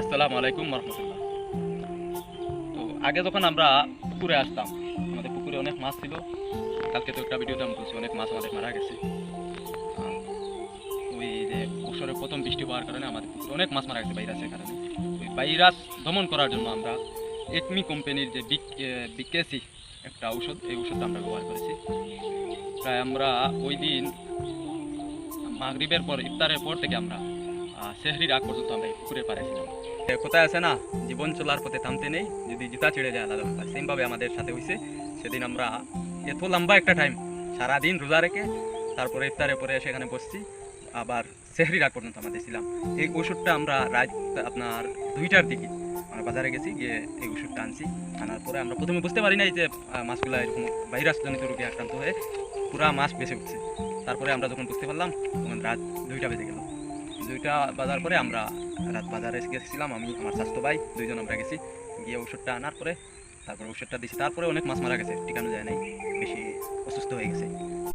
আসসালামু আলাইকুম রহমতুল্লাহ। তো আগে যখন আমরা পুকুরে আসতাম, আমাদের পুকুরে অনেক মাছ ছিল। কালকে তো একটা ভিডিওতে আমি বলছি অনেক মাছ আমাদের মারা গেছে। আহ, ওই যে বছরের প্রথম বৃষ্টি হওয়ার কারণে আমাদের পুকুরে অনেক মাছ মারা গেছে ভাইরাসের কারণে। ওই ভাইরাস দমন করার জন্য আমরা একমি কোম্পানির যে বিকেসি একটা ঔষধ, এই ওষুধটা আমরা ব্যবহার করেছি। প্রায় আমরা ওই দিন মাগরিবের পর, ইফতারের পর থেকে আমরা সেহরির আগ পর্যন্ত আমরা এই পুকুরের পাড়ে ছিলাম। কোথায় আছে না, জীবন চলার পথে থামতে নেই, যদি জুতা ছিঁড়ে যায় আলাদা কথা। সেমভাবে আমাদের সাথে হয়েছে। সেদিন আমরা এত লম্বা একটা টাইম সারাদিন রোজা রেখে তারপরে ইফতারের পরে সেখানে বসছি, আবার সেহরির আগ পর্যন্ত আমাদের ছিলাম। এই ওষুধটা আমরা রাত আপনার 2টার দিকে আমরা বাজারে গেছি, গিয়ে এই ওষুধটা আনছি। আনার পরে আমরা প্রথমে বুঝতে পারি নাই যে মাছগুলো এরকম ভাইরাসজনিত রোগে আক্রান্ত হয়ে পুরা মাছ বেঁচে উঠছে। তারপরে আমরা যখন বুঝতে পারলাম তখন রাত 2টা বেজে গেল। 2টা বাজার পরে আমরা রাত বাজারে গেছিলাম, আমি আমার স্বাস্থ্য ভাই দুইজন আমরা গেছি। গিয়ে ওষুধটা আনার পরে তারপরে ওষুধটা দিছি। তারপরে অনেক মাছ মারা গেছে, টিকানো যায় নাই, বেশি অসুস্থ হয়ে গেছে।